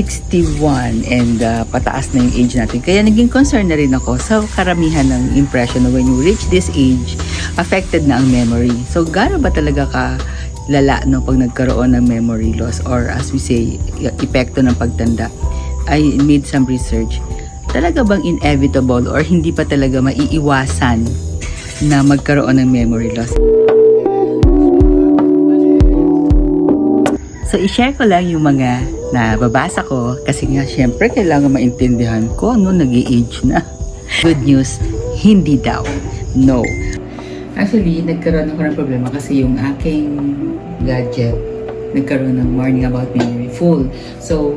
61 and pataas na yung age natin. Kaya naging concern na rin ako sa karamihan ng impression na when you reach this age, affected na ang memory. So, gaano ba talaga ka lala no, pag nagkaroon ng memory loss or as we say, epekto ng pagtanda? I made some research. Talaga bang inevitable or hindi pa talaga maiiwasan na magkaroon ng memory loss? So, i-share ko lang yung mga nababasa ko kasi nga syempre kailangan maintindihan ko ano nag-i-age na. Good news, hindi daw. No. Actually, nagkaroon ako ng problema kasi yung aking gadget nagkaroon ng warning about memory full. So,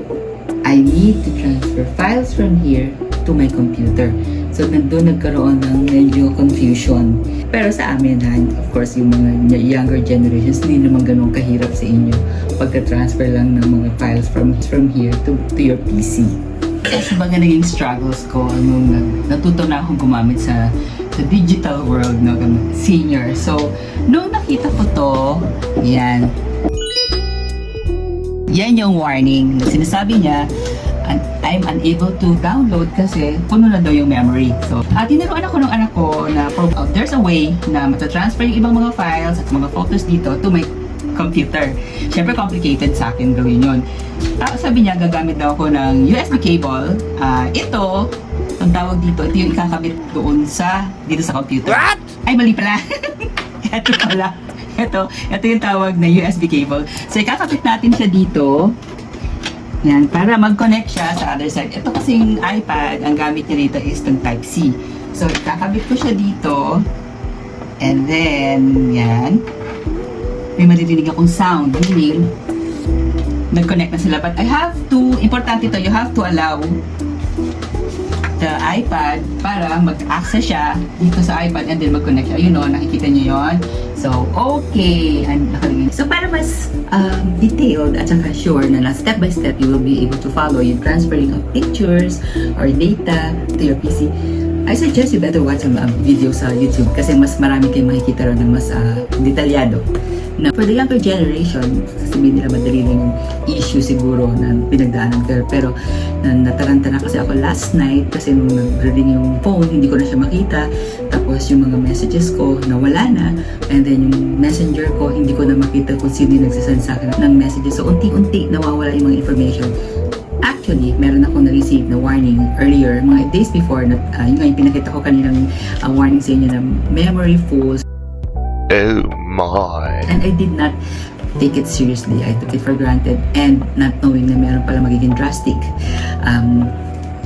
I need to transfer files from here to my computer. So, nandun nagkaroon ng medyo confusion. Pero sa amin, of course, yung mga younger generations, hindi naman ganun kahirap sa inyo pagka-transfer lang ng mga files from here to your PC. Kasi mga naging struggles ko, natuto na akong gumamit sa digital world, no, senior. So, nung nakita ko to, yan yung warning. Sinasabi niya, I'm unable to download kasi puno na daw yung memory. So, tinuruan ako ng anak ko na there's a way na matatransfer yung ibang mga files at mga photos dito to my computer. Siyempre, complicated sa akin gawin yun. Sabi niya, gagamit daw ako ng USB cable. Ito, ang tawag dito, ito yung ikakabit doon dito sa computer. What? Ay, mali pala. Ito pala. Ito yung tawag na USB cable. So, ikakabit natin siya dito. Yan, para mag-connect siya sa other side. Ito kasing iPad, ang gamit niya dito is ng Type-C. So, ikakabit ko siya dito. And then, yan. May maririnig akong sound. Meaning, nag-connect na sila. But I have to, importante ito, you have to allow the iPad para mag-access siya dito sa iPad and then mag-connect siya. Ayun o, nakikita niyo yon. So, okay. So, para mas detailed at saka sure na step by step you will be able to follow yung transferring of pictures or data to your PC, I suggest you better watch some video sa YouTube kasi mas marami kayong makikita ron na mas detalyado. Na for the younger generation, sasabihin nila madali lang yung issue siguro na pinagdaanan ko. Pero nataranta na kasi ako last night kasi nung nag-ring yung phone, hindi ko na siya makita. Tapos yung mga messages ko nawala na. And then yung messenger ko, hindi ko na makita kung sino yung nagsasend sa akin ng messages. So unti-unti nawawala yung mga information. Actually, meron ako na-receive na warning earlier, mga days before, na yun nga yung pinakita ko kaninang warning sa inyo na memory full. Oh my. And I did not take it seriously. I took it for granted and not knowing na meron pala magiging drastic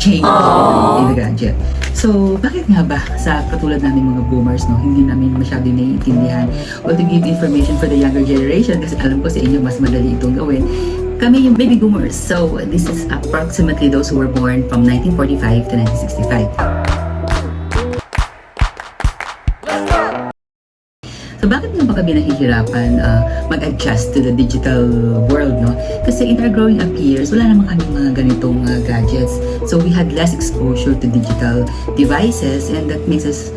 change in the gadget. So, bakit nga ba sa katulad namin mga boomers, no, hindi namin masyado naiintindihan or to give information for the younger generation kasi alam ko sa inyo mas madali itong gawin. Kami yung baby boomers. So, this is approximately those who were born from 1945 to 1965. So, bakit nga ba kami nahihirapan mag-adjust to the digital world, no? Kasi in our growing up years, wala naman kami mga ganitong gadgets. So, we had less exposure to digital devices and that makes us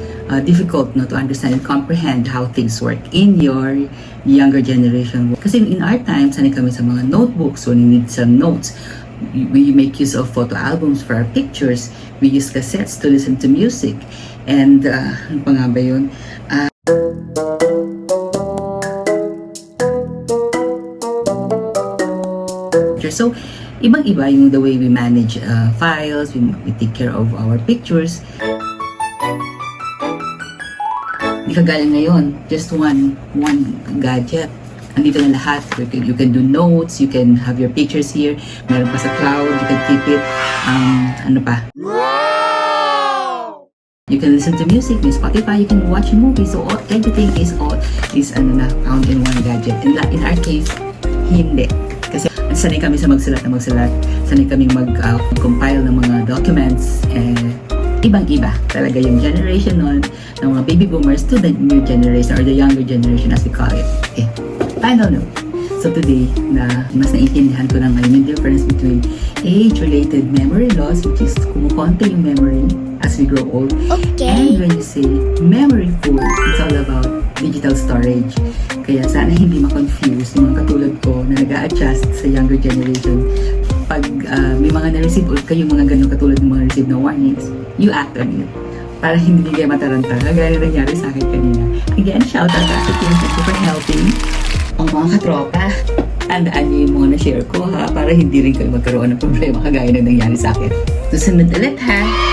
difficult, no, to understand and comprehend how things work in your younger generation. Kasi in our time, sanay kami sa mga notebooks when we need some notes. We make use of photo albums for our pictures. We use cassettes to listen to music. And, ano pa nga ba yun? So, ibang-iba yung the way we manage files, we take care of our pictures. Di kagaya ngayon, just one gadget. Andito na lahat. You can do notes, you can have your pictures here. Meron pa sa cloud, you can keep it. Ano pa? You can listen to music, may Spotify, you can watch movies. So, everything is found in one gadget. In our case, hindi. Kasi sanay kami sa magsulat. Sanay kami mag-compile ng mga documents. Ibang-iba talaga yung generation nun ng mga baby boomers to the new generation or the younger generation as we call it. Okay. Final note. So today, mas naiintindihan ko na ngayon yung difference between age-related memory loss, which is kumukonti yung memory as we grow old. Okay. And when you say memory full, it's all about digital storage. Kaya sana hindi ma-confuse yung mga katulad ko na nag-a-adjust sa younger generation pag may mga na-receive ulit kayong mga ganun katulad ng mga receive na warnings, you act on it. Para hindi kayo mataranta. Kagaya na nangyari sa akin kanina. Again, shout out to Team. Thank you for helping. Ang mga katropa, tandaan niyo yung mga na-share ko ha, para hindi rin kayo magkaroon ng problema kagaya na nangyari sa akin. Susunod ulit ha.